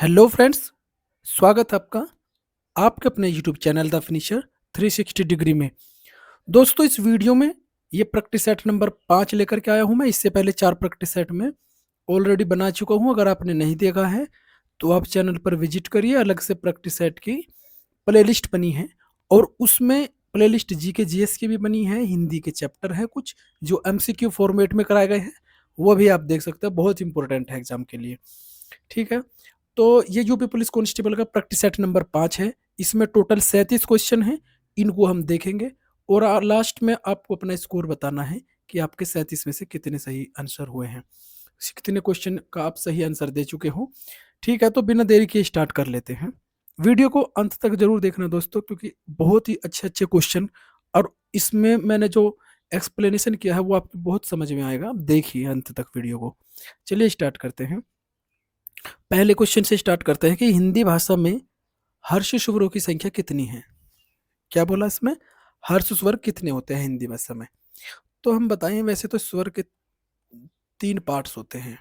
Hello friends, स्वागत है आपका आपके अपने YouTube channel the finisher 360 degree में। दोस्तों, इस वीडियो में ये प्रैक्टिस सेट नंबर 5 लेकर के आया हूँ मैं। इससे पहले 4 प्रैक्टिस सेट में ऑलरेडी बना चुका हूँ। अगर आपने नहीं देखा है तो आप चैनल पर विजिट करिए। अलग से प्रैक्टिस सेट की प्लेलिस्ट बनी है और उसमें प्लेलिस्ट जीके जीएस की भी बनी है। हिंदी के चैप्टर है कुछ जो एमसीक्यू फॉर्मेट में कराए गए हैं, वो भी आप देख सकते हैं। बहुत इंपॉर्टेंट है एग्जाम के लिए। ठीक है, तो ये यूपी पुलिस कांस्टेबल का प्रैक्टिस सेट नंबर 5 है। इसमें टोटल 37 क्वेश्चन हैं। इनको हम देखेंगे और लास्ट में आपको अपना स्कोर बताना है कि आपके 37 में से कितने सही आंसर हुए हैं, कितने क्वेश्चन का आप सही आंसर दे चुके हो। ठीक है, तो बिना देरी के स्टार्ट कर लेते हैं। वीडियो को अंत तक जरूर देखना दोस्तों, क्योंकि बहुत ही अच्छे अच्छे क्वेश्चन और इसमें मैंने जो एक्सप्लेनेशन किया है वो आपको बहुत समझ में आएगा। देखिए अंत तक वीडियो को। चलिए स्टार्ट करते हैं। पहले क्वेश्चन से स्टार्ट करते हैं कि हिंदी भाषा में हर्ष स्वरों की संख्या कितनी है। क्या बोला इसमें? हर्ष स्वर कितने होते हैं हिंदी भाषा में? तो हम बताएं, वैसे तो स्वर के 3 पार्ट्स होते हैं।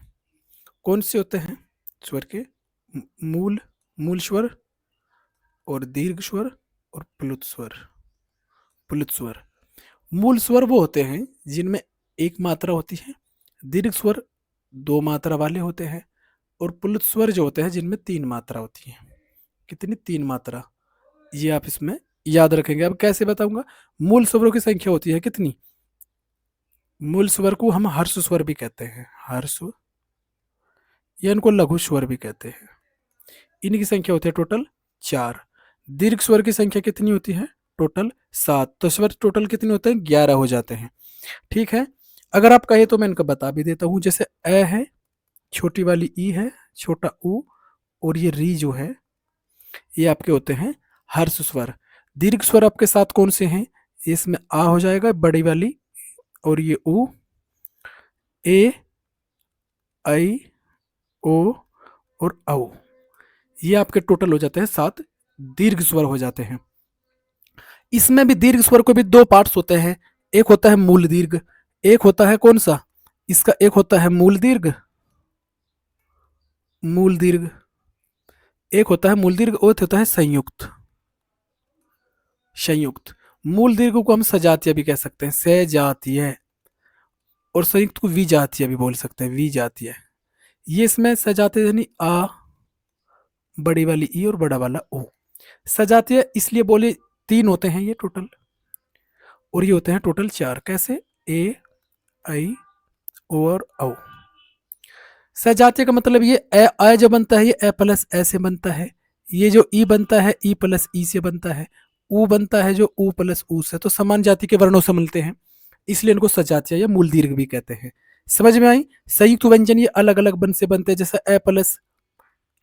कौन से होते हैं स्वर के? मूल मूल स्वर और दीर्घ स्वर और प्लुत स्वर। प्लुत स्वर, मूल स्वर वो होते हैं जिनमें एक मात्रा होती है। दीर्घ स्वर 2 मात्रा वाले होते हैं और प्लुत स्वर जो होते हैं जिनमें 3 मात्रा होती है। कितनी? 3 मात्रा। ये आप इसमें याद रखेंगे। अब कैसे बताऊंगा? मूल स्वरों की संख्या होती है कितनी? मूल स्वर को हम हर्ष स्वर भी कहते हैं। हर्ष, या इनको लघु स्वर भी कहते हैं। इनकी संख्या होती है टोटल 4। दीर्घ स्वर की संख्या कितनी होती है? टोटल 7। तो स्वर टोटल कितने होते हैं? 11 हो जाते हैं। ठीक है, अगर आप कहे तो मैं इनका बता भी देता हूं। जैसे ए है, छोटी वाली ई है, छोटा ऊ, और ये री जो है ये आपके होते हैं हर्ष स्वर। दीर्घ स्वर आपके साथ कौन से हैं? इसमें आ हो जाएगा बड़ी वाली, और ये ऊ, ए, आई, ओ और औ। ये आपके टोटल हो जाते हैं 7 दीर्घ स्वर हो जाते हैं। इसमें भी दीर्घ स्वर को भी 2 पार्ट्स होते हैं। एक होता है मूल दीर्घ, एक होता है कौन सा इसका? एक होता है मूल दीर्घ, मूल दीर्घ, एक होता है मूल दीर्घ और एक होता है संयुक्त। संयुक्त मूल दीर्घ को हम सजातीय भी कह सकते हैं, सजातीय, और संयुक्त को विजातीय भी बोल सकते हैं, विजातीय। ये इसमें सजातीय यानी आ, बड़ी वाली ई और बड़ा वाला ओ। सजातीय इसलिए बोले 3 होते हैं ये टोटल, और ये होते हैं टोटल 4। कैसे? ए, आई, ओ और औ। सजातीय का मतलब ये ए जो बनता है ये ए प्लस ए से बनता है। ये जो ई बनता है ई प्लस ई से बनता है। ऊ बनता है जो ऊ प्लस ऊ से। तो समान जाति के वर्णों से मिलते हैं, इसलिए इनको सजातीय या मूल दीर्घ भी कहते हैं। समझ में आई? संयुक्त व्यंजन ये अलग अलग बन से बनते हैं। जैसे ए प्लस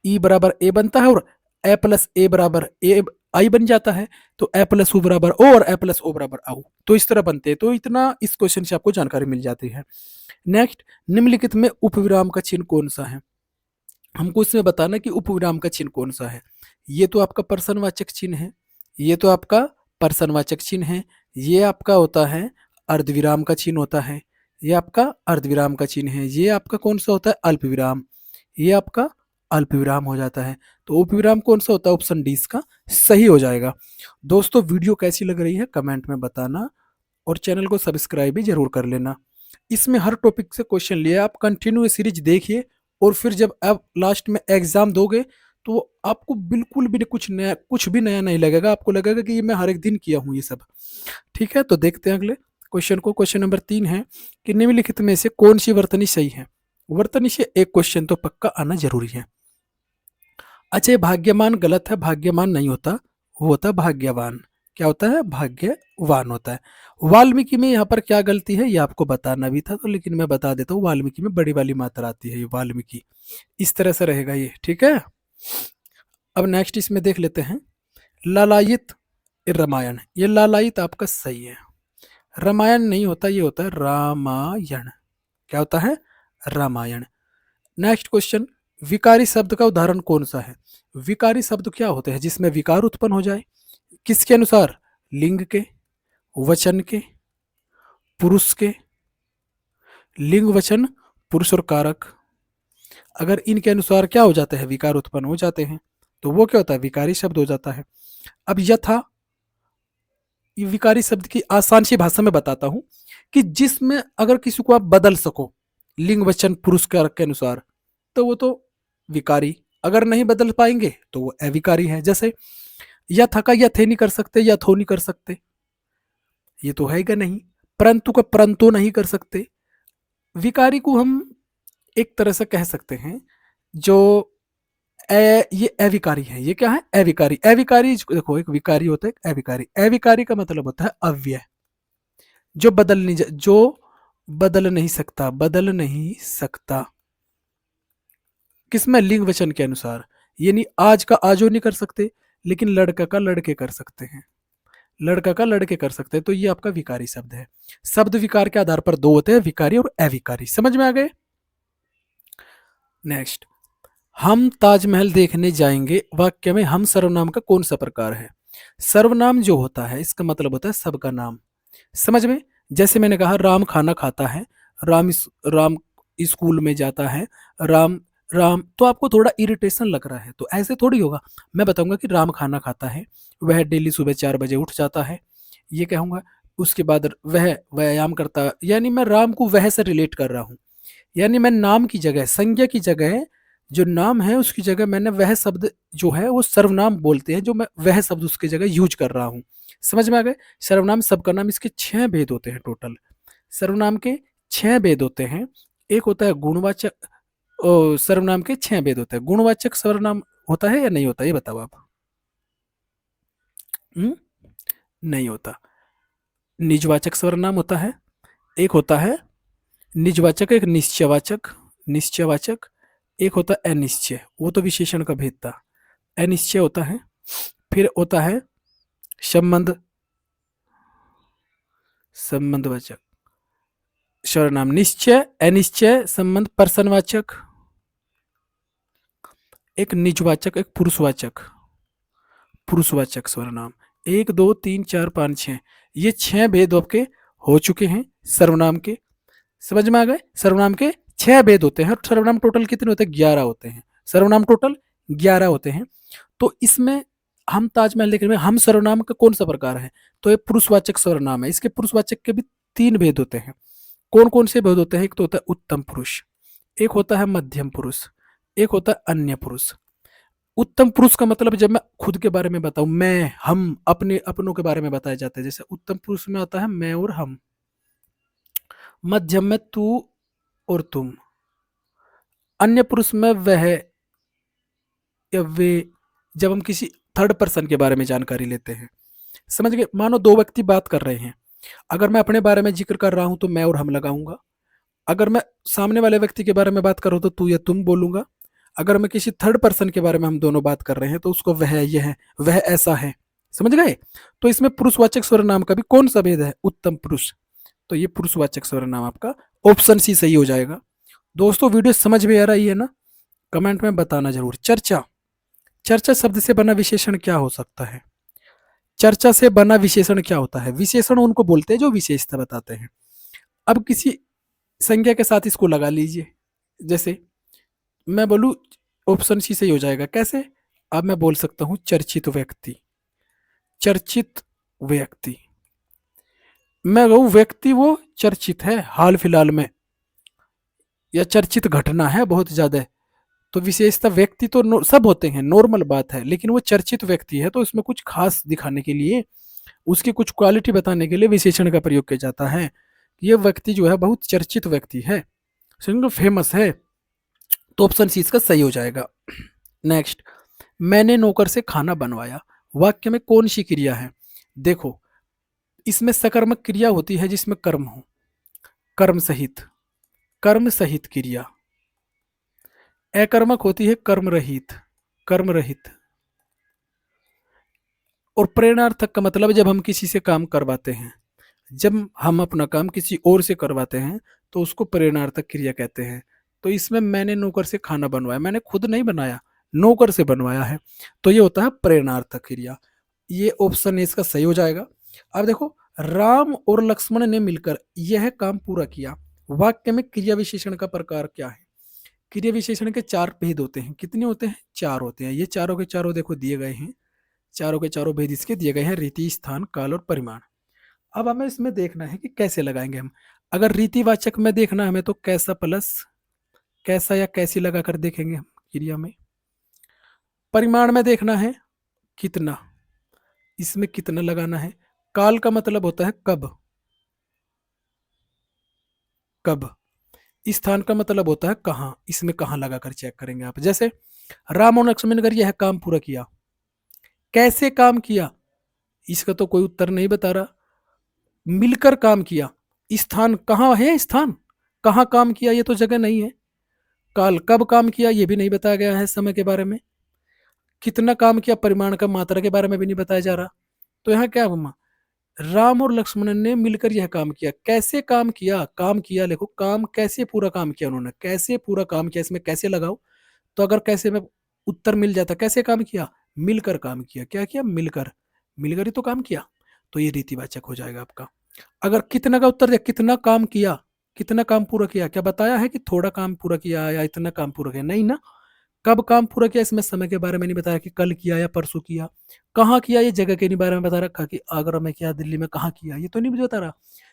ई बराबर ए बनता है और ए प्लस ए बराबर ए आई बन जाता है। तो ए प्लस ओ बराबर ओ और ए प्लस ओ बराबर आओ, तो इस तरह बनते हैं। तो इतना इस क्वेश्चन से आपको जानकारी मिल जाती है। नेक्स्ट, निम्नलिखित में उपविराम का चिन्ह कौन सा है? हमको इसमें बताना कि उपविराम का चिन्ह कौन सा है। ये तो आपका प्रश्नवाचक चिन्ह है, ये तो आपका प्रश्नवाचक चिन्ह है, ये आपका होता है अर्धविराम का चिन्ह होता है, ये आपका अर्धविराम का चिन्ह है, ये आपका कौन सा होता है? अल्पविराम, ये आपका अल्पविराम हो जाता है। तो उपविराम कौन सा होता है? ऑप्शन डी इसका सही हो जाएगा। दोस्तों, वीडियो कैसी लग रही है कमेंट में बताना और चैनल को सब्सक्राइब भी जरूर कर लेना। इसमें हर टॉपिक से क्वेश्चन लिए, आप कंटिन्यू सीरीज देखिए और फिर जब आप लास्ट में एग्जाम दोगे तो आपको बिल्कुल भी कुछ भी नया नहीं लगेगा। आपको लगेगा कि ये मैं हर एक दिन किया हूँ ये सब। ठीक है, तो देखते हैं अगले क्वेश्चन को। क्वेश्चन नंबर 3 है कि निम्नलिखित में से कौन सी वर्तनी सही है? वर्तनी से एक क्वेश्चन तो पक्का आना जरूरी है। अच्छा, ये भाग्यमान गलत है, भाग्यमान नहीं होता, वो होता है भाग्यवान। क्या होता है? भाग्यवान होता है। वाल्मीकि में यहाँ पर क्या गलती है ये आपको बताना भी था, तो लेकिन मैं बता देता हूँ। वाल्मीकि में बड़ी वाली मात्रा आती है, ये वाल्मीकि, इस तरह से रहेगा ये। ठीक है, अब नेक्स्ट इसमें देख लेते हैं। लालायित रामायण, ये लालायित आपका सही है। रामायण नहीं होता, ये होता है रामायण। क्या होता है? रामायण। नेक्स्ट क्वेश्चन, विकारी शब्द का उदाहरण कौन सा है? विकारी शब्द क्या होते हैं जिसमें विकार उत्पन्न हो जाए? किसके अनुसार? लिंग के, वचन के, पुरुष के। लिंग, वचन, पुरुष और कारक। अगर इनके अनुसार क्या हो जाते हैं, विकार उत्पन्न हो जाते हैं, तो वो क्या होता है, विकारी शब्द हो जाता है। अब यथा, ये विकारी शब्द की आसान सी भाषा में बताता हूं कि जिसमें अगर किसी को आप बदल सको लिंग वचन पुरुष के अनुसार, तो वो तो विकारी, अगर नहीं बदल पाएंगे तो वो अविकारी है। जैसे यथा का यथे नहीं कर सकते, यथो नहीं कर सकते, ये तो है क्या नहीं। परंतु का परंतु नहीं कर सकते। विकारी को हम एक तरह से कह सकते हैं, जो ये अविकारी है, ये क्या है, अविकारी। अविकारी देखो, एक विकारी होता है, एक अविकारी। अविकारी का मतलब होता है अव्यय, जो बदल नहीं, जो बदल नहीं सकता, बदल नहीं सकता। किसमें, लिंग वचन के अनुसार। यानी आज का आजो नहीं कर सकते, लेकिन लड़का का लड़के कर सकते हैं, लड़का का लड़के कर सकते हैं, तो ये आपका विकारी शब्द है। शब्द विकार के आधार पर दो होते हैं, विकारी और अविकारी। समझ में आ गए। नेक्स्ट, हम ताजमहल देखने जाएंगे वाक्य में हम सर्वनाम का कौन सा प्रकार है। सर्वनाम जो होता है इसका मतलब होता है सबका नाम। समझ में, जैसे मैंने कहा राम खाना खाता है, राम स्कूल में जाता है, राम राम, तो आपको थोड़ा इरिटेशन लग रहा है, तो ऐसे थोड़ी होगा। मैं बताऊंगा कि राम खाना खाता है, वह डेली सुबह 4 बजे उठ जाता है, ये कहूंगा। उसके बाद वह व्यायाम करता है, यानी मैं राम को वह से रिलेट कर रहा हूँ। यानी मैं नाम की जगह, संज्ञा की जगह, जो नाम है उसकी जगह मैंने वह शब्द जो है वो सर्वनाम बोलते हैं, जो मैं वह शब्द उसकी जगह यूज कर रहा हूँ। समझ में आ गए। सर्वनाम सबका नाम, इसके 6 भेद होते हैं टोटल। सर्वनाम के 6 भेद होते हैं। एक होता है गुणवाचक, सर्वनाम के 6 भेद होते हैं। गुणवाचक सर्वनाम होता है या नहीं होता, ये बताओ आप। हम्म, नहीं होता। निजवाचक सर्वनाम होता है, एक होता है निजवाचक, एक निश्चयवाचक, निश्चयवाचक, एक होता है अनिश्चय, वो तो विशेषण का भेद था। अनिश्चय होता है। फिर होता है संबंध, संबंधवाचक सर्वनाम, निश्चय, अनिश्चय, संबंध, प्रश्नवाचक, एक निजवाचक, एक पुरुषवाचक, पुरुषवाचक सर्वनाम। 1 2 3 4 5 6, ये 6 भेद आपके हो चुके हैं सर्वनाम के। समझ में आ गए। सर्वनाम के 6 भेद होते हैं। सर्वनाम टोटल कितने होते हैं, 11 होते हैं। सर्वनाम टोटल 11 होते हैं। तो इसमें हम ताजमहल देखने में हम सर्वनाम का कौन सा प्रकार है, तो ये पुरुषवाचक सर्वनाम है। इसके पुरुषवाचक के भी 3 भेद होते हैं। कौन कौन से भेद होते हैं, एक तो होता है उत्तम पुरुष, एक होता है मध्यम पुरुष, एक होता है अन्य पुरुष। उत्तम पुरुष का मतलब जब मैं खुद के बारे में बताऊं, मैं, हम, अपने, अपनों के बारे में बताया जाता है, जैसे उत्तम पुरुष में आता है मैं और हम। मध्यम में तू और तुम। अन्य पुरुष में वह या वे, जब हम किसी थर्ड पर्सन के बारे में जानकारी लेते हैं। समझ गए। मानो 2 व्यक्ति बात कर रहे हैं, अगर मैं अपने बारे में जिक्र कर रहा हूं तो मैं और हम लगाऊंगा। अगर मैं सामने वाले व्यक्ति के बारे में बात कर रहा हूं तो तू या तुम बोलूंगा। अगर मैं किसी थर्ड पर्सन के बारे में हम दोनों बात कर रहे हैं तो उसको वह, यह, वह ऐसा है। समझ गए। तो इसमें पुरुषवाचक सर्वनाम का भी कौन सा भेद है, उत्तम पुरुष। तो ये पुरुषवाचक सर्वनाम आपका ऑप्शन सी सही हो जाएगा। दोस्तों वीडियो समझ में आ रही है ना, कमेंट में बताना जरूर। चर्चा, चर्चा शब्द से बना विशेषण क्या हो सकता है। चर्चा से बना विशेषण क्या होता है, विशेषण उनको बोलते हैं जो विशेषता बताते हैं। अब किसी संज्ञा के साथ इसको लगा लीजिए। जैसे मैं बोलूं, ऑप्शन सी सही हो जाएगा। कैसे, अब मैं बोल सकता हूं चर्चित व्यक्ति, चर्चित व्यक्ति। मैं कहूं व्यक्ति वो चर्चित है हाल फिलहाल में, या चर्चित घटना है बहुत ज्यादा, तो विशेषता व्यक्ति तो सब होते हैं, नॉर्मल बात है, लेकिन वो चर्चित व्यक्ति है तो इसमें कुछ खास दिखाने के लिए, उसकी कुछ क्वालिटी बताने के लिए विशेषण का प्रयोग किया जाता है। ये व्यक्ति जो है बहुत चर्चित व्यक्ति है, फेमस है, तो ऑप्शन सी इसका सही हो जाएगा। नेक्स्ट, मैंने नौकर से खाना बनवाया, वाक्य में कौन सी क्रिया है। देखो, इसमें सकर्मक क्रिया होती है जिसमें कर्म हो, कर्म सहित, कर्म सहित क्रिया। अकर्मक होती है कर्म रहित, कर्म रहित। और प्रेरणार्थक का मतलब जब हम किसी से काम करवाते हैं, जब हम अपना काम किसी और से करवाते हैं तो उसको प्रेरणार्थक क्रिया कहते हैं। तो इसमें मैंने नौकर से खाना बनवाया, मैंने खुद नहीं बनाया, नौकर से बनवाया है, तो ये होता है प्रेरणार्थक क्रिया। ये ऑप्शन इसका सही हो जाएगा। अब देखो, राम और लक्ष्मण ने मिलकर यह काम पूरा किया, वाक्य में क्रिया विशेषण का प्रकार क्या है। क्रिया विशेषण के चार भेद होते हैं। कितने होते हैं? चार होते हैं। ये चारों के चारों देखो दिए गए हैं, चारों के चारों भेद इसके दिए गए हैं, रीति, स्थान, काल और परिमाण। अब हमें इसमें देखना है कि कैसे लगाएंगे हम। अगर रीतिवाचक में देखना है हमें तो कैसा प्लस कैसा या कैसी लगाकर देखेंगे हम क्रिया में। परिमाण में देखना है कितना, इसमें कितना लगाना है। काल का मतलब होता है कब, कब। स्थान का मतलब होता है कहाँ, इसमें कहाँ लगाकर चेक करेंगे आप। जैसे राम और लक्ष्मण ने यह काम पूरा किया, कैसे काम किया इसका तो कोई उत्तर नहीं बता रहा। मिलकर काम किया, स्थान कहाँ है, स्थान कहाँ काम किया ये तो जगह नहीं है। काल कब काम किया ये भी नहीं बताया गया है, समय के बारे में। कितना काम किया, परिमाण का, मात्रा के बारे में भी नहीं बताया जा रहा। तो यहाँ क्या हुआ, राम और लक्ष्मण ने मिलकर यह काम किया। कैसे काम किया, काम किया लिखो, काम कैसे पूरा काम किया उन्होंने, कैसे पूरा काम किया, इसमें कैसे लगाओ। तो अगर कैसे में उत्तर मिल जाता, कैसे काम किया, मिलकर काम किया। क्या किया, मिलकर, मिलकर ही तो काम किया। तो ये रीतिवाचक हो जाएगा आपका। अगर कितना का उत्तर दिया, कितना काम किया, कितना काम पूरा किया, क्या बताया है कि थोड़ा काम पूरा किया या इतना काम पूरा किया, नहीं ना। कब काम पूरा किया, इसमें समय के बारे में नहीं बताया कि कल किया या परसों किया। कहाँ किया, ये जगह के नहीं बारे में बता रखा कि आगरा में किया, दिल्ली में कहाँ किया, ये तो नहीं बता रहा।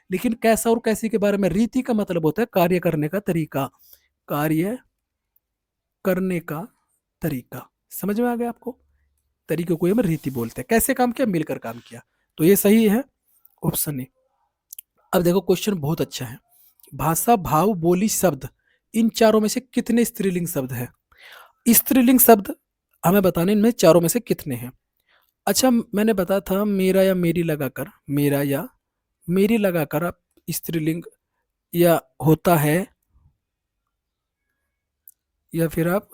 लेकिन कैसा और कैसी के बारे में। रीति का मतलब होता है कार्य करने का तरीका, कार्य करने का तरीका। समझ में आ गया आपको, तरीके को हम रीति बोलते हैं। कैसे काम किया, मिलकर काम किया। तो ये सही है, ऑप्शन ए। अब देखो क्वेश्चन बहुत अच्छा है। भाषा, भाव, बोली, शब्द, इन चारों में से कितने स्त्रीलिंग शब्द है। स्त्रीलिंग शब्द हमें बताने इनमें चारों में से कितने हैं। अच्छा, मैंने बताया था मेरा या मेरी लगाकर, मेरा या मेरी लगाकर आप स्त्रीलिंग या होता है या फिर आप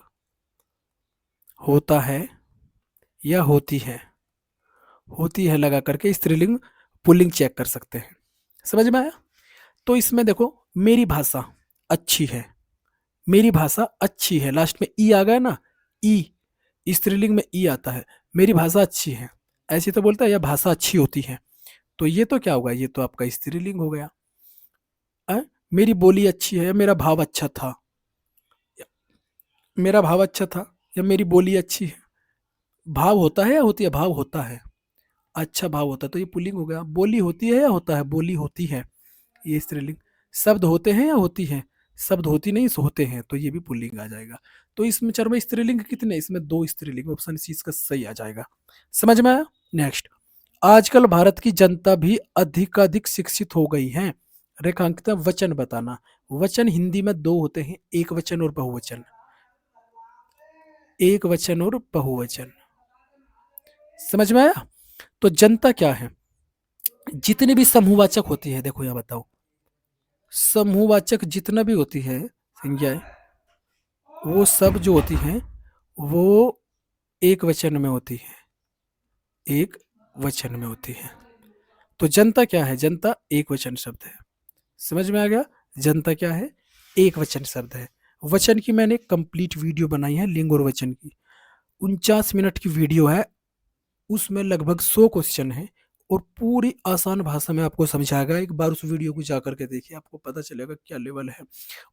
होता है या होती है लगा करके स्त्रीलिंग पुल्लिंग चेक कर सकते हैं। समझ में आया। तो इसमें देखो, मेरी भाषा अच्छी है, मेरी भाषा अच्छी है, लास्ट में ई आ गया ना, ई, स्त्रीलिंग में ई आता है। मेरी भाषा अच्छी है, ऐसी तो बोलता है, या भाषा अच्छी होती है। तो ये तो क्या होगा, ये तो आपका स्त्रीलिंग हो गया। मेरी बोली अच्छी है, मेरा भाव अच्छा था, मेरा भाव अच्छा था या मेरी बोली अच्छी है। भाव होता है या होती है, भाव होता है, अच्छा भाव होता है, तो ये पुल्लिंग हो गया। बोली होती है या होता है, बोली होती है, ये स्त्रीलिंग। शब्द होते हैं या होती है, शब्द होती नहीं होते हैं, तो ये भी पुल्लिंग आ जाएगा। तो इसमें चार में स्त्रीलिंग कितने, इसमें दो स्त्रीलिंग, ऑप्शन सी इसका सही आ जाएगा। समझ में आया। नेक्स्ट, आजकल भारत की जनता भी अधिकाधिक शिक्षित हो गई है। रेखांकित वचन बताना। वचन हिंदी में दो होते हैं, एक वचन और बहुवचन, एक वचन और बहुवचन। समझ में आया। तो जनता क्या है, जितनी भी समूहवाचक होती है, देखो यहाँ बताओ, समूहवाचक जितना भी होती है संज्ञाएं, वो सब जो होती हैं वो एक वचन में होती है, एक वचन में होती है। तो जनता क्या है, जनता एक वचन शब्द है। समझ में आ गया, जनता क्या है, एक वचन शब्द है। वचन की मैंने कंप्लीट वीडियो बनाई है, लिंग और वचन की, 49 मिनट की वीडियो है। उसमें लगभग 100 क्वेश्चन है और पूरी आसान भाषा में आपको समझाया गया। एक बार उस वीडियो को जा करके देखिए, आपको पता चलेगा क्या लेवल है,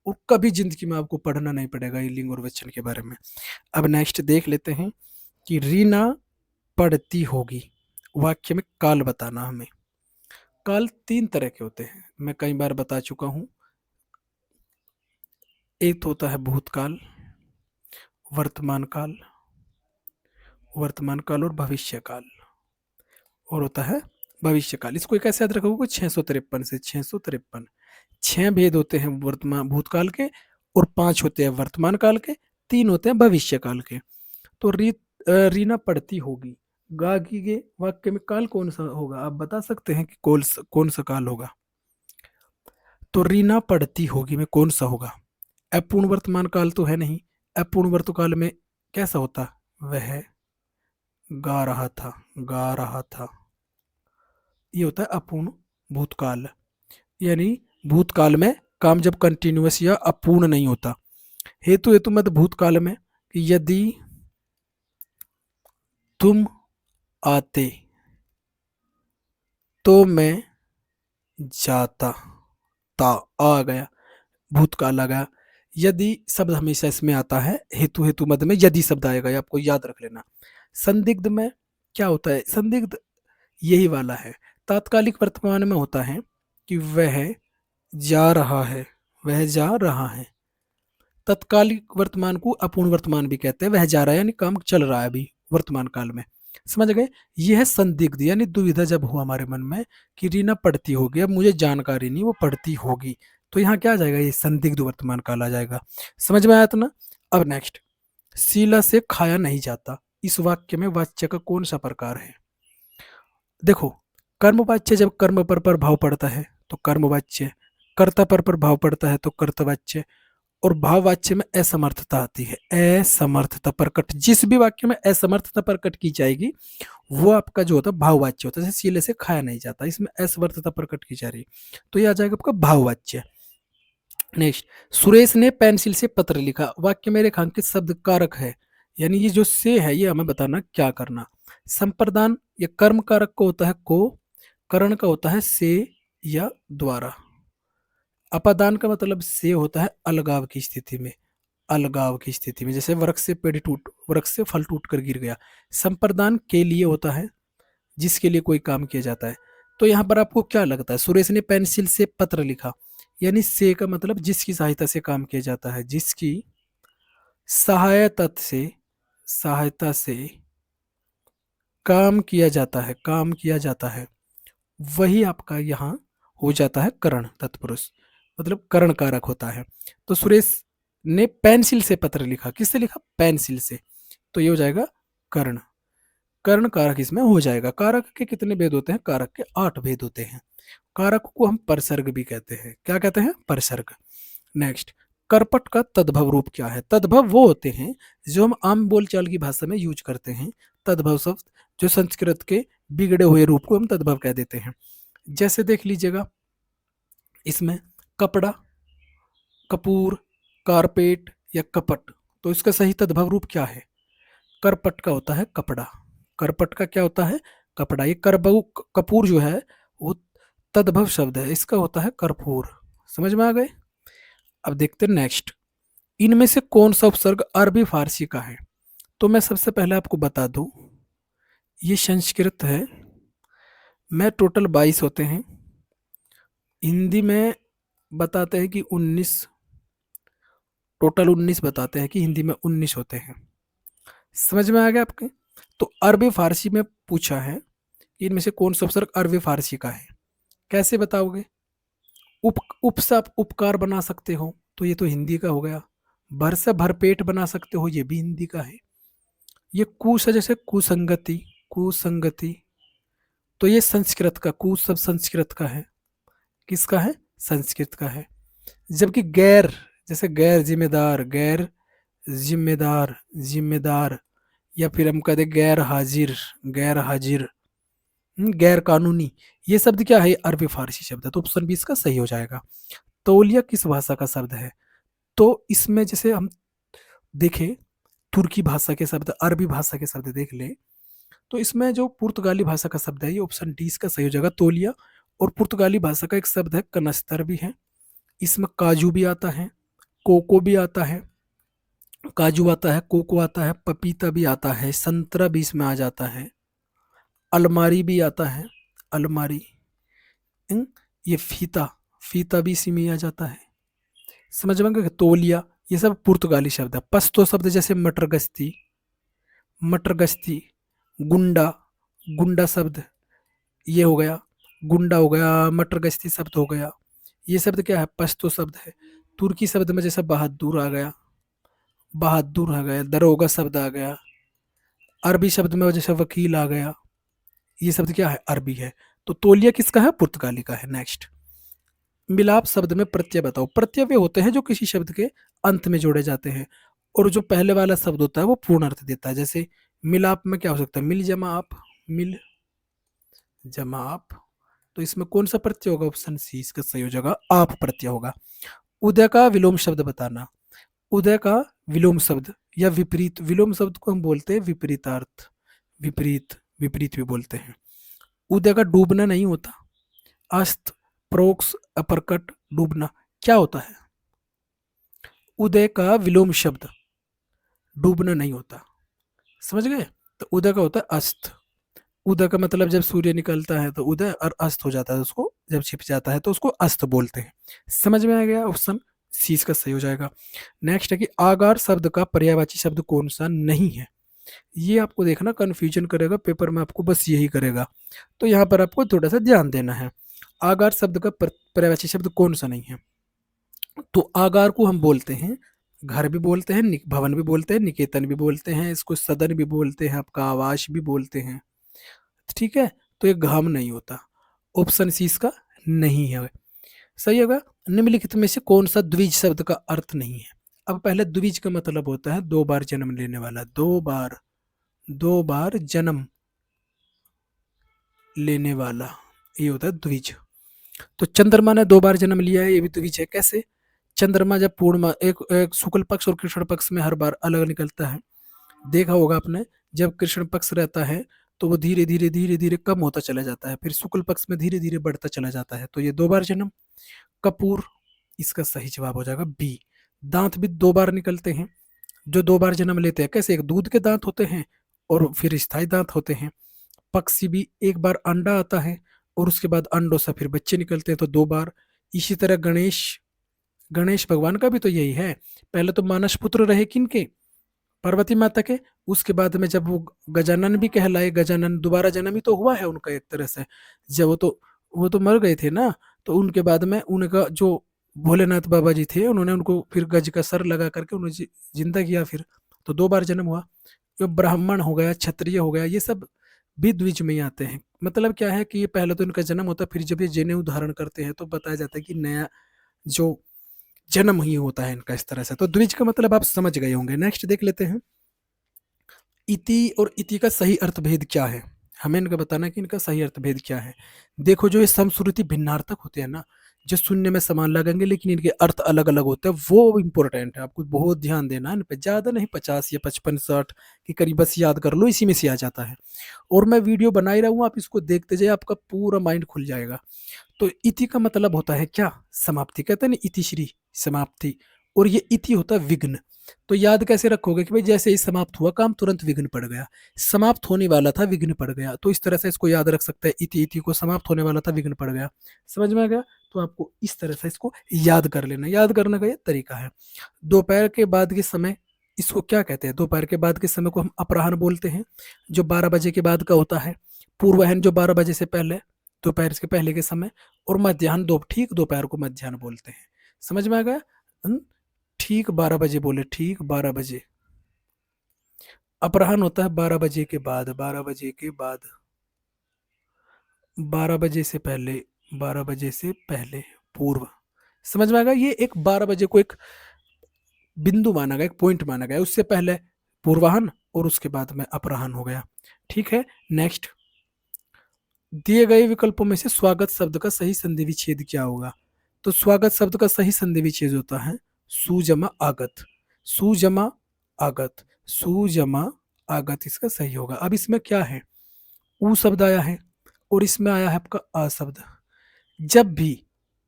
और कभी जिंदगी में आपको पढ़ना नहीं पड़ेगा ये लिंग और वचन के बारे में। अब नेक्स्ट देख लेते हैं कि रीना पढ़ती होगी, वाक्य में काल बताना हमें। काल 3 तरह के होते हैं, मैं कई बार बता चुका हूं। एक तो होता है भूतकाल, वर्तमान काल, वर्तमान काल और भविष्य काल, और होता है भविष्य काल। इसको कैसे याद रखोगे, 653 से 653। 6 भेद होते हैं वर्तमान भूतकाल के, और 5 होते हैं वर्तमान काल के, 3 होते हैं भविष्य काल के। तो रीना पढ़ती होगी, गागी के वाक्य में काल कौन सा होगा, आप बता सकते हैं कि कौन सा काल होगा। तो रीना पढ़ती होगी में कौन सा होगा, अपूर्ण वर्तमान काल तो है नहीं। अपूर्ण वर्तमान में कैसा होता, वह गा रहा था, गा रहा था, ये होता है अपूर्ण भूतकाल। यानी भूतकाल में काम जब कंटिन्यूअस या अपूर्ण नहीं होता। हेतु हेतु मत भूतकाल में कि यदि तुम आते तो मैं जाता, ता आ गया, भूतकाल आ गया। यदि शब्द हमेशा इसमें आता है, हेतु हेतु मध्य में यदि शब्द आएगा, ये आपको याद रख लेना। संदिग्ध में क्या होता है, संदिग्ध यही वाला है। तात्कालिक वर्तमान में होता है कि वह जा रहा है, वह जा रहा है। तत्कालिक वर्तमान को अपूर्ण वर्तमान भी कहते हैं, वह जा रहा है यानी काम चल रहा है अभी वर्तमान काल में। समझ गए। यह है संदिग्ध यानी दुविधा जब हो हमारे मन में कि रीना पढ़ती होगी, अब मुझे जानकारी नहीं वो पढ़ती होगी, तो यहाँ क्या आ जाएगा, ये संदिग्ध वर्तमान काल आ जाएगा। समझ में आया था ना। अब नेक्स्ट, शीला से खाया नहीं जाता, इस वाक्य में वाच्य का कौन सा प्रकार है। देखो, कर्मवाच्य जब कर्म पर प्रभाव पड़ता है तो कर्मवाच्य, कर्ता पर प्रभाव पड़ता है तो कर्तवाच्य, और भाववाच्य में असमर्थता आती है। असमर्थता प्रकट, जिस भी वाक्य में असमर्थता प्रकट की जाएगी वो आपका जो होता है भाववाच्य होता है। जैसे शीले से खाया नहीं जाता, इसमें असमर्थता प्रकट की जा रही है, तो ये आ जाएगा आपका भाववाच्य। नेक्स्ट, सुरेश ने पेंसिल से पत्र लिखा, वाक्य में रेखांकित शब्द कारक है, यानी ये जो से है ये हमें बताना क्या करना। संप्रदान या कर्म कारक का होता है को, करण का होता है से या द्वारा। अपादान का मतलब से होता है अलगाव की स्थिति में, अलगाव की स्थिति में, जैसे वृक्ष से पेड़ टूट, वृक्ष से फल टूट कर गिर गया। संप्रदान के लिए होता है जिसके लिए कोई काम किया जाता है। तो यहाँ पर आपको क्या लगता है, सुरेश ने पेंसिल से पत्र लिखा, यानी से का मतलब जिसकी सहायता से काम किया जाता है, जिसकी सहायता से काम किया जाता है, काम किया जाता है, वही आपका यहाँ हो जाता है करण तत्पुरुष, मतलब करण कारक होता है। तो सुरेश ने पेंसिल से पत्र लिखा, किससे लिखा, पेंसिल से, तो ये हो जाएगा कर्ण। कर्ण कारक इसमें हो जाएगा। कारक के कितने भेद होते हैं, कारक के 8 भेद होते हैं। कारक को हम परसर्ग भी कहते हैं, क्या कहते हैं, परसर्ग। नेक्स्ट, करपट का तद्भव रूप क्या है। तद्भव वो होते हैं जो हम आम बोलचाल की भाषा में यूज करते हैं। तद्भव शब्द जो संस्कृत के बिगड़े हुए रूप को हम तद्भव कह देते हैं। जैसे देख लीजिएगा, इसमें कपड़ा, कपूर, कारपेट या कपट, तो इसका सही तद्भव रूप क्या है, करपट का होता है कपड़ा। करपट का क्या होता है, कपड़ा। ये करबऊ कपूर जो है वो तद्भव शब्द है, इसका होता है कर्पूर। समझ में आ गए। अब देखते हैं नेक्स्ट, इनमें से कौन सा उपसर्ग अरबी फारसी का है। तो मैं सबसे पहले आपको बता दूं, ये संस्कृत है, में टोटल 22 होते हैं। हिंदी में बताते हैं कि 19, टोटल 19 बताते हैं कि हिंदी में 19 होते हैं। समझ में आ गया आपके। तो अरबी फारसी में पूछा है कि इनमें से कौन सा उपसर्ग अरबी फारसी का है, कैसे बताओगे। उप से आप उपकार बना सकते हो, तो ये तो हिंदी का हो गया। भर से भरपेट बना सकते हो, ये भी हिंदी का है। ये कु से जैसे कुसंगति, कुसंगति, तो ये संस्कृत का, कु सब संस्कृत का है। किसका है, संस्कृत का है। जबकि गैर, जैसे गैर जिम्मेदार, गैर जिम्मेदार, जिम्मेदार, या फिर हम कहते गैर हाजिर, गैर हाजिर, गैर कानूनी, ये शब्द क्या है, अरबी फारसी शब्द है, तो ऑप्शन बी इसका सही हो जाएगा। तौलिया किस भाषा का शब्द है। तो इसमें जैसे हम देखें तुर्की भाषा के शब्द, अरबी भाषा के शब्द देख ले, तो इसमें जो पुर्तगाली भाषा का शब्द है ये ऑप्शन डी इसका सही हो जाएगा, तौलिया। और पुर्तगाली भाषा का एक शब्द है कनस्तर भी है, इसमें काजू भी आता है, कोको भी आता है, काजू आता है, कोको आता है, पपीता भी आता है, संतरा भी इसमें आ जाता है, अलमारी भी आता है, अलमारी। ये फीता, फीता भी इसी में आ जाता है। समझ में गए। तौलिया, ये सब पुर्तगाली शब्द है। पश्तो शब्द जैसे मटर गश्ती, मटर गश्ती, गुंडा, गुंडा शब्द ये हो गया, गुंडा हो गया, मटर गश्ती शब्द हो गया, ये शब्द क्या है, पश्तो शब्द है। तुर्की शब्द में जैसे बहादुर आ गया, बहादुर आ गया, दरोगा शब्द आ गया। अरबी शब्द में जैसे वकील आ गया, ये शब्द क्या है, अरबी है। तो तौलिया किसका है, पुर्तगाली का है। नेक्स्ट, मिलाप शब्द में प्रत्यय बताओ। प्रत्यय वे होते हैं जो किसी शब्द के अंत में जोड़े जाते हैं, और जो पहले वाला शब्द होता है वो पूर्ण अर्थ देता है। जैसे मिलाप में क्या हो सकता है, मिल जमा आप, मिल जमा आप, तो इसमें कौन सा प्रत्यय होगा, ऑप्शन सी इसका सही हो जाएगा, आप प्रत्यय होगा। उदय का विलोम शब्द बताना। उदय का विलोम शब्द या विपरीत, विलोम शब्द को हम बोलते हैं विपरीतार्थ, विपरीत, विपरीत भी बोलते हैं। उदय का डूबना नहीं होता, अस्त, प्रोक्ष, अपरकट, डूबना क्या होता है, उदय का विलोम शब्द डूबना नहीं होता, समझ गए। तो उदय का होता है अस्त। उदय का मतलब जब सूर्य निकलता है तो उदय, और अस्त हो जाता है उसको, जब छिप जाता है तो उसको अस्त बोलते हैं। समझ में आ गया, ऑप्शन सी इसका सही हो जाएगा। नेक्स्ट है कि आगार शब्द का पर्यायवाची शब्द कौन सा नहीं है। ये आपको देखना कंफ्यूजन करेगा, पेपर में आपको बस यही करेगा, तो यहाँ पर आपको थोड़ा सा ध्यान देना है। आगार शब्द का पर्यायवाची शब्द कौन सा नहीं है। तो आगार को हम बोलते हैं, घर भी बोलते हैं, भवन भी बोलते हैं, निकेतन भी बोलते हैं, इसको सदन भी बोलते हैं, आपका आवास भी बोलते हैं, ठीक है। तो ये घाम नहीं होता, ऑप्शन सी इसका नहीं है, सही होगा। निम्नलिखित में से कौन सा द्विज शब्द का अर्थ नहीं है। अब पहले द्विज का मतलब होता है दो बार जन्म लेने वाला, दो बार जन्म लेने वाला, ये होता है द्विज। तो चंद्रमा ने दो बार जन्म लिया है, ये भी द्विज है। कैसे? चंद्रमा जब पूर्णिमा, एक शुक्ल पक्ष और कृष्ण पक्ष में हर बार अलग निकलता है, देखा होगा आपने। जब कृष्ण पक्ष रहता है तो वो धीरे धीरे धीरे धीरे कम होता चला जाता है, फिर शुक्ल पक्ष में धीरे धीरे बढ़ता चला जाता है, तो ये दो बार जन्म। कपूर इसका सही जवाब हो जाएगा बी। दांत भी दो बार निकलते हैं, जो दो बार जन्म लेते हैं। कैसे? एक दूध के दांत होते हैं और फिर स्थायी दांत होते हैं। पक्षी भी एक बार अंडा आता है और उसके बाद अंडों से फिर बच्चे निकलते हैं, तो दो बार। इसी तरह गणेश, गणेश भगवान का भी तो यही है। पहले तो मानस पुत्र रहे किनके? पार्वती माता के। उसके बाद में जब वो गजानन भी कहलाए, गजानन दोबारा जन्म ही तो हुआ है उनका एक तरह से। जब वो तो मर गए थे ना, तो उनके बाद में उनका जो भोलेनाथ बाबा जी थे, उन्होंने उनको फिर गज का सर लगा करके उन्हें जिंदा किया फिर, तो दो बार जन्म हुआ। जो ब्राह्मण हो गया, क्षत्रिय हो गया, ये सब भी द्विज में ही आते हैं। मतलब क्या है कि ये पहले तो इनका जन्म होता है, फिर जब ये जनेऊ धारण करते हैं तो बताया जाता है कि नया जो जन्म ही होता है इनका, इस तरह से। तो द्विज का मतलब आप समझ गए होंगे। नेक्स्ट देख लेते हैं, इति और इति का सही अर्थभेद क्या है। हमें इनका बताना कि इनका सही अर्थभेद क्या है। देखो, जो ये समश्रुति भिन्नार्थक होते हैं ना, जो शून्य में समान लगेंगे लेकिन इनके अर्थ अलग अलग होते हैं, वो इंपॉर्टेंट है, आपको बहुत ध्यान देना है इन पे। ज्यादा नहीं, 50 या 55 60 के करीब बस याद कर लो, इसी में से आ जाता है। और मैं वीडियो बना ही रहा हूँ, आप इसको देखते जाइए, आपका पूरा माइंड खुल जाएगा। तो इति का मतलब होता है क्या? समाप्ति। कहते हैं ना इतिश्री, समाप्ति। और ये इति होता है विघ्न। तो याद कैसे रखोगे कि भाई जैसे ही समाप्त हुआ काम, तुरंत विघ्न पड़ गया। समाप्त होने वाला था, विघ्न पड़ गया, तो इस तरह से इसको याद रख सकते हैं। इति, इति को समाप्त होने वाला था, विघ्न पड़ गया। समझ में आ गया? तो आपको इस तरह से इसको याद कर लेना। याद करने का ये तरीका है। दोपहर के बाद के समय, इसको क्या कहते हैं? दोपहर के बाद के समय को हम अपराह्न बोलते हैं, जो 12 बजे के बाद का होता है। पूर्वाह्न जो 12 बजे से पहले, दोपहर के पहले के समय। और मध्याह्न, दो ठीक दोपहर को मध्याह्न बोलते हैं। समझ में आ गया? ठीक 12 बजे बोले, ठीक 12 बजे। अपराह्न होता है 12 बजे के बाद, 12 बजे के बाद, 12 बजे से पहले, 12 बजे से पहले, पूर्व। समझ में आ गया? ये एक 12 बजे को एक बिंदु माना गया, एक पॉइंट माना गया। उससे पहले पूर्वाह्न और उसके बाद में अपराह्न हो गया। ठीक है। नेक्स्ट, दिए गए विकल्पों में से स्वागत शब्द का सही संधि विच्छेद क्या होगा। तो स्वागत शब्द का सही संधि विच्छेद होता है सुजमा आगत, सुजमा आगत, सुजमा आगत, इसका सही होगा। अब इसमें क्या है, ऊ शब्द आया है और इसमें आया है आपका आ शब्द। जब भी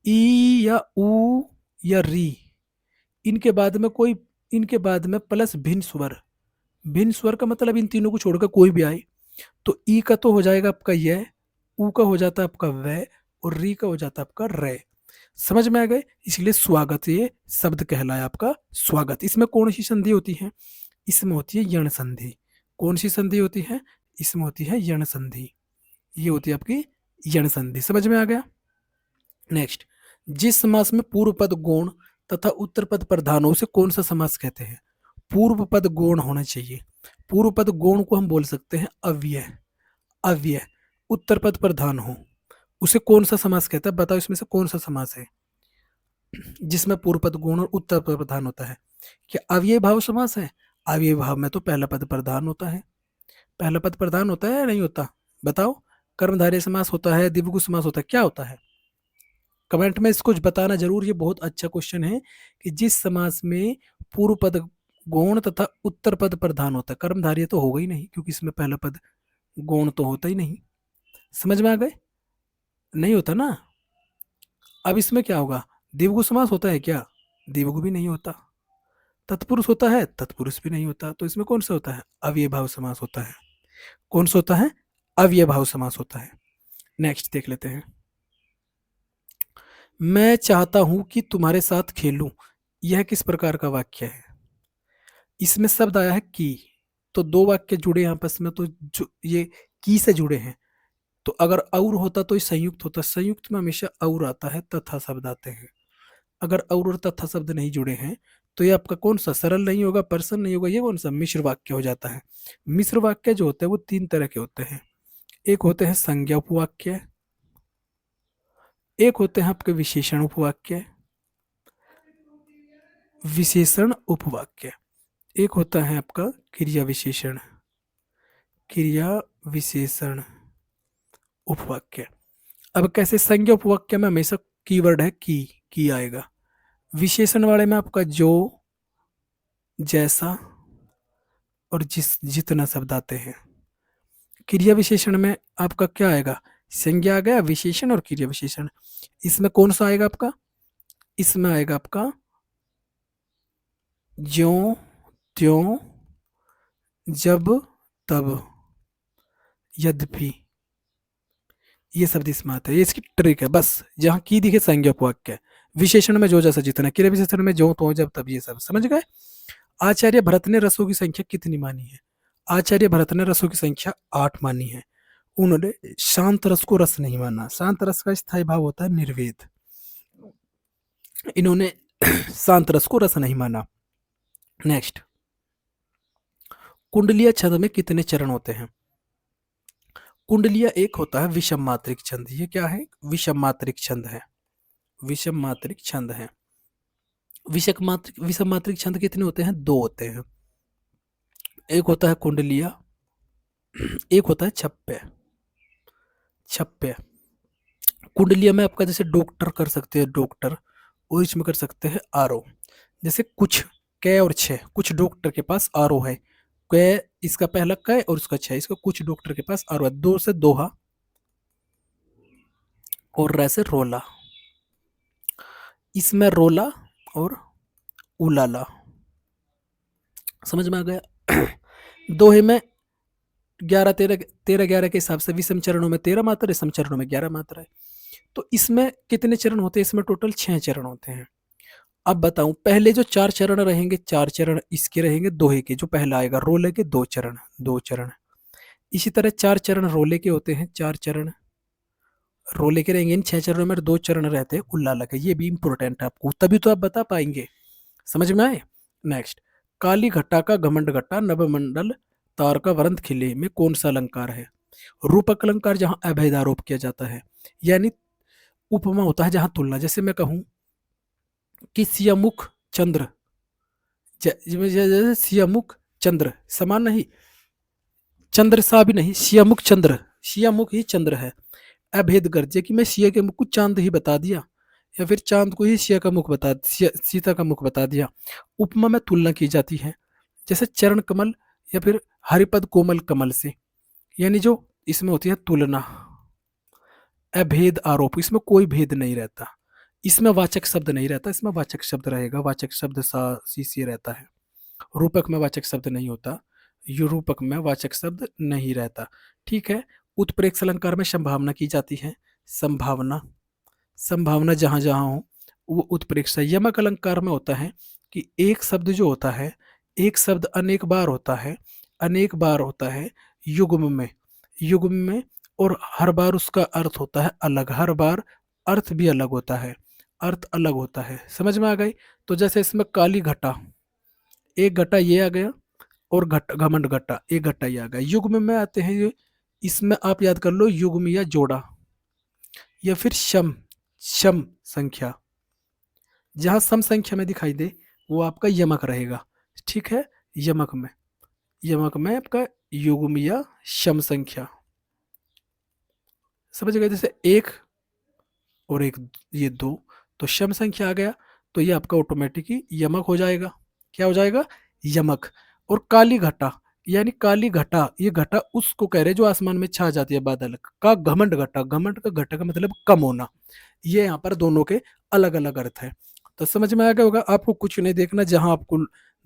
ई या ऊ या री, इनके बाद में कोई, इनके बाद में प्लस भिन्न स्वर, भिन्न स्वर का मतलब इन तीनों को छोड़कर कोई भी आए, तो ई का तो हो जाएगा आपका यह, ऊ का हो जाता है आपका वह, और री का हो जाता है आपका रे। समझ में आ गए? इसलिए स्वागत ये शब्द कहलाया आपका स्वागत। इसमें कौन सी संधि होती है? इसमें होती है यण संधि। कौन सी संधि होती है? इसमें होती है यण संधि। ये होती है आपकी यण संधि। समझ में आ गया? नेक्स्ट, जिस समास में पूर्व पद गौण तथा उत्तर पद प्रधान हो, उसे कौन सा समास कहते हैं? पूर्व पद गौण होना चाहिए। पूर्व पद गौण को हम बोल सकते हैं अव्यय, अव्यय। उत्तर पद प्रधान हो, उसे कौन सा समास कहता है? बताओ इसमें से कौन सा समास है जिसमें पूर्व पद गौण और उत्तर पद प्रधान होता है? क्या अव्यय भाव समास है? अव्यय भाव में तो पहला पद प्रधान होता है। पहला पद प्रधान होता है या नहीं होता? बताओ। कर्मधारय समास होता है, द्विगु समास होता है, क्या होता है? कमेंट में इसको बताना जरूर। ये बहुत अच्छा क्वेश्चन है कि जिस समास में पूर्व पद गौण तथा उत्तर पद प्रधान होता है, कर्मधारय तो होगा ही नहीं क्योंकि इसमें पहला पद गौण तो होता ही नहीं। समझ में आ गए? नहीं होता ना। अब इसमें क्या होगा? द्विगु समास होता है क्या? द्विगु भी नहीं होता। तत्पुरुष होता है, तत्पुरुष भी नहीं होता, तो इसमें कौन सा होता है? अव्ययभाव समास होता है। कौन सा होता है? अव्ययभाव समास होता है। नेक्स्ट देख लेते हैं। मैं चाहता हूं कि तुम्हारे साथ खेलूं, यह किस प्रकार का वाक्य है? इसमें शब्द आया है की, तो दो वाक्य जुड़े हैं आपस में, तो जो ये की से जुड़े हैं, तो अगर और होता तो ये संयुक्त होता। संयुक्त में हमेशा और आता है, तथा शब्द आते हैं। अगर और तथा शब्द नहीं जुड़े हैं तो ये आपका कौन सा? सरल नहीं होगा, पर्सन नहीं होगा, ये कौन सा? मिश्र वाक्य हो जाता है। मिश्र वाक्य जो होते हैं वो तीन तरह के होते हैं। एक होते हैं संज्ञा उपवाक्य, एक होते हैं आपके विशेषण उपवाक्य, विशेषण उपवाक्य, एक होता है आपका क्रिया विशेषण, क्रिया विशेषण उपवाक्य। अब कैसे? संज्ञा उपवाक्य में हमेशा कीवर्ड है की आएगा। विशेषण वाले में आपका जो, जैसा और जितना शब्द आते हैं। क्रिया विशेषण में आपका क्या आएगा? संज्ञा आ गया, विशेषण और क्रिया विशेषण। इसमें कौन सा आएगा आपका? इसमें आएगा आपका ज्यों, त्यों, जब, तब, यद्यपि, ये शब्द इसमें आते हैं। ये इसकी ट्रिक है बस। जहां की दिखे संज्ञा उपवाक्य, विशेषण में जो जैसा जितना, क्रिया विशेषण में जो, तो, जब, तब, ये सब समझ गए। आचार्य भरत ने रसों की संख्या कितनी मानी है? आचार्य भरत ने रसों की संख्या 8 मानी है। उन्होंने शांत रस को रस नहीं माना। शांत रस का स्थायी भाव होता है निर्वेद। इन्होंने शांत रस को रस नहीं माना। नेक्स्ट, कुंडलीय छंद में कितने चरण होते हैं? कुंडलीय एक होता है विषम मात्रिक छंद। ये क्या है? विषम मात्रिक छंद है। विषम मात्रिक छंद है। विषम मात्रिक छंद कितने होते हैं? 2 होते हैं। एक होता है कुंडलीय, एक होता है छप्पय। छप्पय कुंडलीय में आपका जैसे डॉक्टर कर सकते हैं, डॉक्टर, और इसमें कर सकते हैं आरो। जैसे कुछ, क और छ, कुछ डॉक्टर के पास आरो है। क इसका पहला क और उसका छ, इसका कुछ डॉक्टर के पास आरो है। दो से दोहा और रै से रोला। इसमें रोला और उलाला। समझ में आ गया? दोहे में 11 13 13 11 के हिसाब से विषम चरणों में 13 मात्रा है, सम चरणों में 11 मात्रा है। तो इसमें कितने चरण होते हैं? इसमें टोटल 6 चरण होते हैं। अब बताऊं, पहले जो 4 चरण रहेंगे, 4 चरण इसके रहेंगे दोहे के। जो पहला आएगा रोले के 2 चरण, 2 चरण। इसी तरह 4 चरण रोले के होते हैं, 4 चरण रोले के रहेंगे। इन 6 चरणों में 2 चरण रहते हैं उल्लाला के। ये भी इंपॉर्टेंट है आपको, तभी तो आप बता पाएंगे। समझ में आए? नेक्स्ट, काली घटा का घमंड घटा, नभमंडल तार का वरंत खिले में कौन सा अलंकार है? रूपक अलंकार जहां अभेद आरोप किया जाता है, यानी उपमा होता है जहां तुलना। जैसे मैं कहूं कि सियामुख चंद्र, जैसे सियामुख चंद्र समान नहीं, चंद्र सा भी नहीं, सियामुख चंद्र, सियामुख ही चंद्र है। अभेद गर्जे कि मैं सिया के मुख को चांद ही बता दिया, या फिर चांद को ही सिया का मुख बता, सीता का मुख बता दिया। उपमा में तुलना की जाती है, जैसे चरण कमल या फिर हरिपद कोमल कमल से, यानी जो इसमें होती है तुलना। अभेद आरोप, इसमें कोई भेद नहीं रहता। इसमें वाचक शब्द नहीं रहता, इसमें वाचक शब्द रहेगा। वाचक शब्द सा सी से रहता है। रूपक में वाचक शब्द नहीं होता, रूपक में वाचक शब्द नहीं रहता। ठीक है। उत्प्रेक्ष अलंकार में संभावना की जाती है। संभावना, संभावना जहां जहां हो वो उत्प्रेक्ष है। यमक अलंकार में होता है कि एक शब्द जो होता है, एक शब्द अनेक बार होता है, अनेक बार होता है युग्म में, युग्म में, और हर बार उसका अर्थ होता है अलग। हर बार अर्थ भी अलग होता है, अर्थ अलग होता है। समझ में आ गई? तो जैसे इसमें काली घटा, एक घटा ये आ गया, और घट घमंड घटा, एक घटा ये आ गया। युग्म में आते हैं ये, इसमें आप याद कर लो युग्म या जोड़ा, या फिर शम, शम संख्या। जहां सम संख्या में दिखाई दे वो आपका यमक रहेगा। ठीक है। यमक में, यमक में आपका युग्म या शम संख्या। समझ गए? जैसे एक और एक, ये 2, तो शम संख्या आ गया, तो ये आपका ऑटोमेटिक ही यमक हो जाएगा। क्या हो जाएगा? यमक। और काली घटा, यानी काली घटा, ये घटा उसको कह रहे जो आसमान में छा जाती है बादल का। घमंड घटा, घमंड का घटा का मतलब कम होना। ये यहाँ पर दोनों के अलग अलग अर्थ है। तो समझ में आ गया होगा। आपको कुछ नहीं देखना, जहां आपको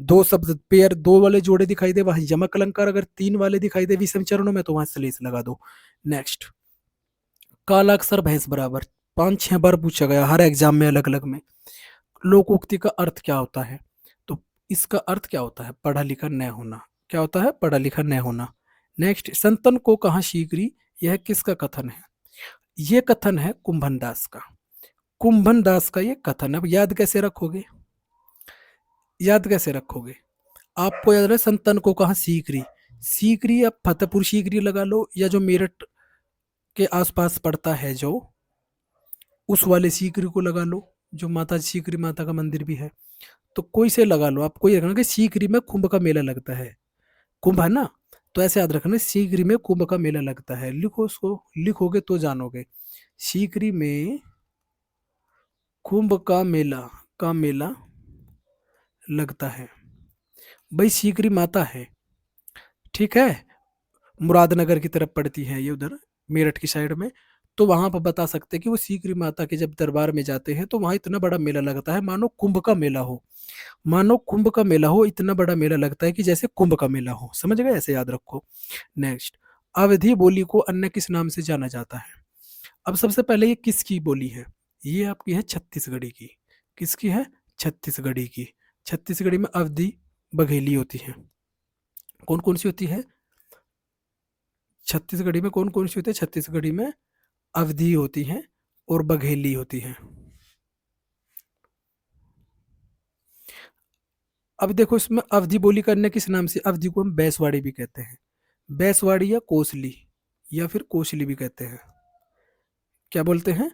दो शब्द पेयर, दो वाले जोड़े दिखाई दे वहां यमक अलंकार, अगर तीन वाले दिखाई दे विषम चरणों में तो वहां श्लेष लगा दो। नेक्स्ट, काला अक्षर भैंस बराबर, 5-6 बार पूछा गया हर एग्जाम में अलग अलग में। लोकोक्ति का अर्थ क्या होता है? तो इसका अर्थ क्या होता है? पढ़ा लिखा न होना। क्या होता है? पढ़ा लिखा न होना। नेक्स्ट, संतन को कहा शीघ्री, यह किसका कथन है? यह कथन है कुंभन दास का। कुंभन दास का ये कथन। अब याद कैसे रखोगे? याद कैसे रखोगे? आपको याद रहे संतन को कहा सीकरी। सीकरी आप फतेहपुर सीकरी लगा लो, या जो मेरठ के आसपास पड़ता है जो, उस वाले सीकरी को लगा लो, जो माता सीकरी माता का मंदिर भी है। तो कोई से लगा लो, आपको ये रखना कि सीकरी में कुंभ का मेला लगता है। कुंभ है ना, तो ऐसे याद रखना सीकरी में कुंभ का मेला लगता है। लिखो उसको, लिखोगे तो जानोगे। सीकरी में कुंभ का मेला लगता है। भाई सीकरी माता है, ठीक है, मुरादनगर की तरफ पड़ती है ये, उधर मेरठ की साइड में। तो वहां पर बता सकते हैं कि वो सीकरी माता के जब दरबार में जाते हैं तो वहां इतना बड़ा मेला लगता है, मानो कुंभ का मेला हो। मानो कुंभ का मेला हो, इतना बड़ा मेला लगता है कि जैसे कुंभ का मेला हो। समझ गए? ऐसे याद रखो। नेक्स्ट, अवधी बोली को अन्य किस नाम से जाना जाता है? अब सबसे पहले ये किसकी बोली है? ये आपकी है छत्तीसगढ़ी की। किसकी है? छत्तीसगढ़ी की। छत्तीसगढ़ी में अवधी बघेली होती है। कौन कौन सी होती है? छत्तीसगढ़ी में कौन कौन सी होती है? छत्तीसगढ़ी में अवधी होती है और बघेली होती है। अब देखो इसमें अवधी बोली करने किस नाम से? अवधी को हम बैसवाड़ी भी कहते हैं। बैसवाड़ी या कोसली, या फिर कोसली भी कहते हैं। क्या बोलते हैं?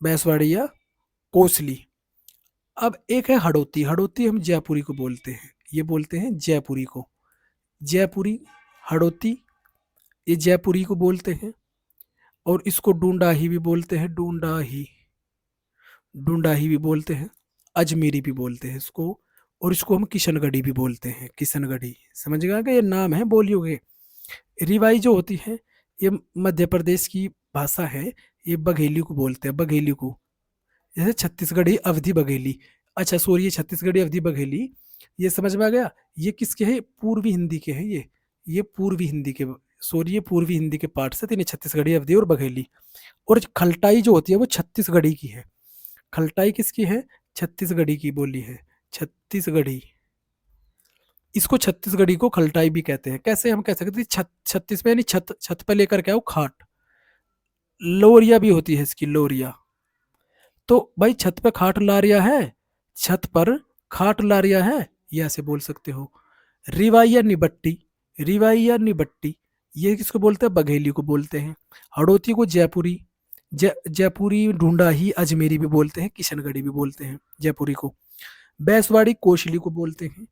बैसवाड़ी या कोसली। अब एक है हड़ौती। हड़ौती हम जयपुरी को बोलते हैं, ये बोलते हैं जयपुरी को। जयपुरी, हड़ौती, ये जयपुरी को बोलते हैं। और इसको डूंडाही भी बोलते हैं। डूंडाही, डूंडाही भी बोलते हैं। अजमेरी भी बोलते हैं इसको। और इसको हम किशनगढ़ी भी बोलते हैं। किशनगढ़ी, समझ गया कि ये नाम है बोलियों के। रिवाई जो होती है, ये मध्य प्रदेश की भाषा है। ये बघेली को बोलते हैं, बघेली को। जैसे छत्तीसगढ़ी अवधी बघेली। अच्छा सॉरी, ये छत्तीसगढ़ी अवधी बघेली, ये समझ में आ गया। ये किसके हैं? पूर्वी हिंदी के हैं ये पूर्वी हिंदी के, सॉरी ये पूर्वी हिंदी के पार्ट से। तीन छत्तीसगढ़ी अवधी और बघेली। और खलटाई जो होती है वो छत्तीसगढ़ी की है। खलटाई किसकी है? छत्तीसगढ़ी की बोली है। छत्तीसगढ़ी, इसको छत्तीसगढ़ी को खलटाई भी कहते हैं। कैसे हम कह सकते हैं? छत्तीस में यानी छत, छत पे लेकर के आओ खाट। लोरिया भी होती है इसकी, लोरिया। तो भाई छत पे खाट ला रिया है, छत पर खाट ला रिया है, ये ऐसे बोल सकते हो। रिवाई या निबट्टी, रिवाई या निबट्टी, ये किसको बोलते हैं? बघेली को बोलते हैं। हड़ौती को जयपुरी, जयपुरी, ढूंढाही, अजमेरी भी बोलते हैं, किशनगढ़ी भी बोलते हैं जयपुरी को। बैसवाड़ी कोसली को बोलते हैं।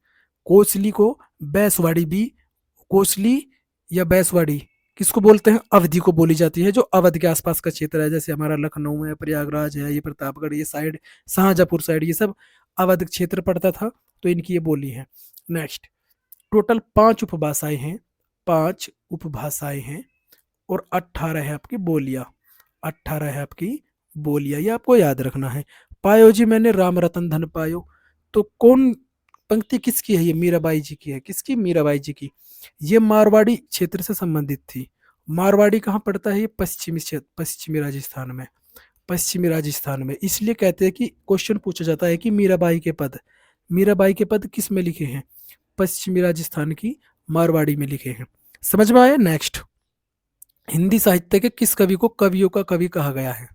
कोसली को बैसवाड़ी भी, कोसली या बैसवाड़ी किसको बोलते हैं? अवधि को बोली जाती है, जो अवध के आसपास का क्षेत्र है। जैसे हमारा लखनऊ है, प्रयागराज है, ये प्रतापगढ़, ये साइड, शाहजहाँपुर साइड, ये सब अवध क्षेत्र पड़ता था, तो इनकी ये बोली है। नेक्स्ट, टोटल 5 उपभाषाएं हैं। 5 उपभाषाएं हैं और 18 है आपकी बोलियां। 18 है आपकी बोलियां, ये आपको याद रखना है। पायो जी मैंने राम रतन धन पायो, तो कौन पंक्ति किसकी है? ये मीराबाई जी की है। किसकी? मीराबाई जी की। ये मारवाड़ी क्षेत्र से संबंधित थी। मारवाड़ी कहाँ पड़ता है? ये पश्चिमी क्षेत्र, पश्चिमी राजस्थान में। पश्चिमी राजस्थान में। इसलिए कहते हैं कि क्वेश्चन पूछा जाता है कि मीराबाई के पद, मीराबाई के पद किस में लिखे हैं? पश्चिमी राजस्थान की मारवाड़ी में लिखे हैं। समझ में आया? नेक्स्ट, हिंदी साहित्य के किस कवि को कवियों का कवि कहा गया है?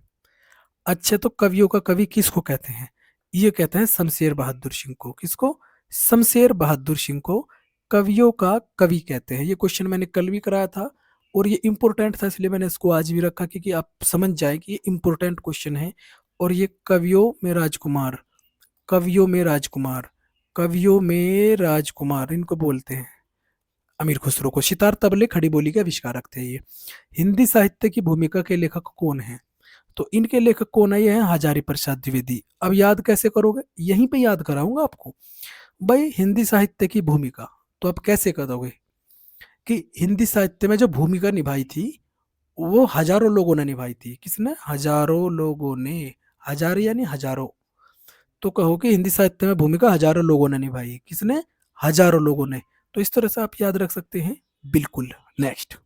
अच्छा, तो कवियों का कवि किसको कहते हैं? ये कहते हैं शमशेर बहादुर सिंह को। किसको? शमशेर बहादुर सिंह को कवियों का कवि कहते हैं। ये क्वेश्चन मैंने कल भी कराया था और ये इंपॉर्टेंट था, इसलिए मैंने इसको आज भी रखा, क्योंकि आप समझ जाए कि ये इंपॉर्टेंट क्वेश्चन है। और ये कवियों में राजकुमार, कवियों में राजकुमार, कवियों में राजकुमार इनको बोलते हैं। अमीर खुसरो को। सितार, तबले, खड़ी बोली के आविष्कारक थे ये। हिंदी साहित्य की भूमिका के लेखक कौन है? तो इनके लेखक कौन है? ये हैं हजारी प्रसाद द्विवेदी। अब याद कैसे करोगे? यहीं पे याद कराऊंगा आपको। भाई हिंदी साहित्य की भूमिका तो आप कैसे करोगे कि हिंदी साहित्य में जो भूमिका निभाई थी वो हजारों लोगों ने निभाई थी। किसने? हजारों लोगों ने। हजार यानी हजारों। तो कहो कि हिंदी साहित्य में भूमिका हजारों लोगों ने निभाई। किसने? हजारों लोगों ने। तो इस तरह से आप याद रख सकते हैं। बिल्कुल। नेक्स्ट,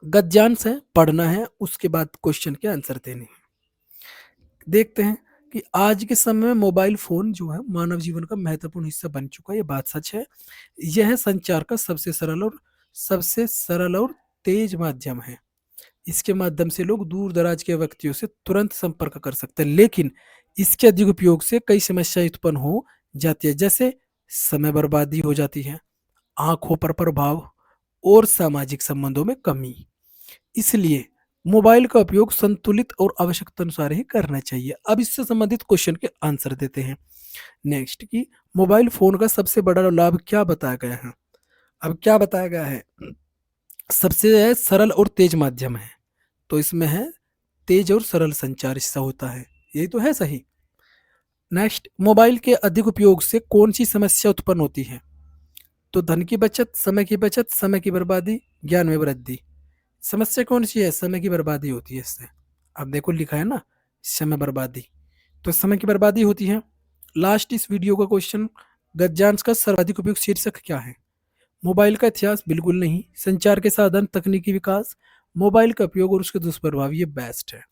गद्यांश है, पढ़ना है, उसके बाद क्वेश्चन के आंसर देने हैं। देखते हैं कि आज के समय में मोबाइल फोन जो है मानव जीवन का महत्वपूर्ण हिस्सा बन चुका है। ये बात सच है। यह संचार का सबसे सरल और तेज माध्यम है। इसके माध्यम से लोग दूर दराज के व्यक्तियों से तुरंत संपर्क कर सकते हैं, लेकिन इसके अधिक उपयोग से कई समस्याएं उत्पन्न हो जाती है, जैसे समय बर्बादी हो जाती है, आंखों पर प्रभाव और सामाजिक संबंधों में कमी। इसलिए मोबाइल का उपयोग संतुलित और आवश्यकता अनुसार ही करना चाहिए। अब इससे संबंधित क्वेश्चन के आंसर देते हैं। नेक्स्ट, कि मोबाइल फोन का सबसे बड़ा लाभ क्या बताया गया है। अब क्या बताया गया है, सबसे सरल और तेज माध्यम है। तो इसमें है तेज और सरल संचार इससे होता है, यही तो है सही। नेक्स्ट, मोबाइल के अधिक उपयोग से कौन सी समस्या उत्पन्न होती है। तो धन की बचत, समय की बचत, समय की बर्बादी, ज्ञान में वृद्धि। समस्या कौन सी है, समय की बर्बादी होती है इससे। अब देखो लिखा है ना, समय बर्बादी, तो समय की बर्बादी होती है। लास्ट इस वीडियो का क्वेश्चन, गद्यांश का सर्वाधिक उपयोग शीर्षक क्या है। मोबाइल का इतिहास, बिल्कुल नहीं। संचार के साधन, तकनीकी विकास, मोबाइल का उपयोग और उसके दुष्प्रभाव, ये बेस्ट है।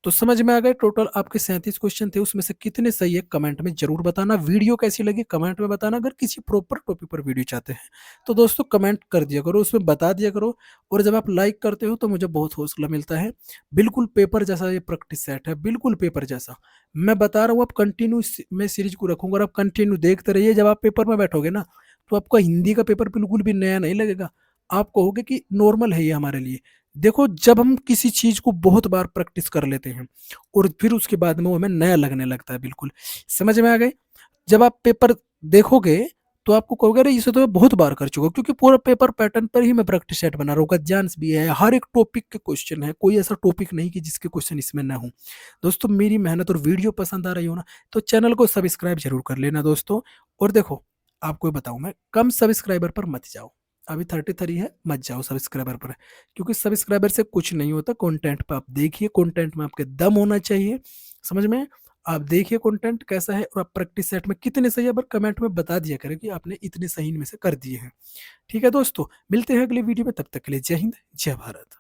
तो समझ में आ गए। टोटल आपके 37 क्वेश्चन थे, उसमें से कितने सही है कमेंट में जरूर बताना। वीडियो कैसी लगी कमेंट में बताना। अगर किसी प्रॉपर टॉपिक पर वीडियो चाहते हैं तो दोस्तों कमेंट कर दिया करो, उसमें बता दिया करो। और जब आप लाइक करते हो तो मुझे बहुत हौसला मिलता है। बिल्कुल पेपर जैसा ये प्रैक्टिस सेट है, बिल्कुल पेपर जैसा। मैं बता रहा हूँ, आप कंटिन्यू मैं सीरीज को रखूंगा और आप कंटिन्यू देखते रहिए। जब आप पेपर में बैठोगे ना, तो आपका हिंदी का पेपर बिल्कुल भी नया नहीं लगेगा। आप कहोगे कि नॉर्मल है ये हमारे लिए। देखो, जब हम किसी चीज को बहुत बार प्रैक्टिस कर लेते हैं और फिर उसके बाद में वो हमें नया लगने लगता है। बिल्कुल समझ में आ गए। जब आप पेपर देखोगे तो आपको कहोगे अरे इसे तो मैं बहुत बार कर चुका हूं, क्योंकि पूरा पेपर पैटर्न पर ही मैं प्रैक्टिस सेट बना रहा हूँ। गद्यांश भी है, हर एक टॉपिक के क्वेश्चन है, कोई ऐसा टॉपिक नहीं कि जिसके क्वेश्चन इसमें ना हो। दोस्तों मेरी मेहनत और वीडियो पसंद आ रही हो ना, तो चैनल को सब्सक्राइब जरूर कर लेना दोस्तों। और देखो, आपको बताऊं मैं, कम सब्सक्राइबर पर मत जाओ। अभी 33 है, मत जाओ सब्सक्राइबर पर, क्योंकि सब्सक्राइबर से कुछ नहीं होता। कंटेंट पे आप देखिए, कंटेंट में आपके दम होना चाहिए। समझ में, आप देखिए कंटेंट कैसा है और आप प्रैक्टिस सेट में कितने सही है, पर कमेंट में बता दिया करें कि आपने इतने सही इनमें से कर दिए हैं। ठीक है दोस्तों, मिलते हैं अगले वीडियो में, तब तक के लिए जय हिंद, जय भारत।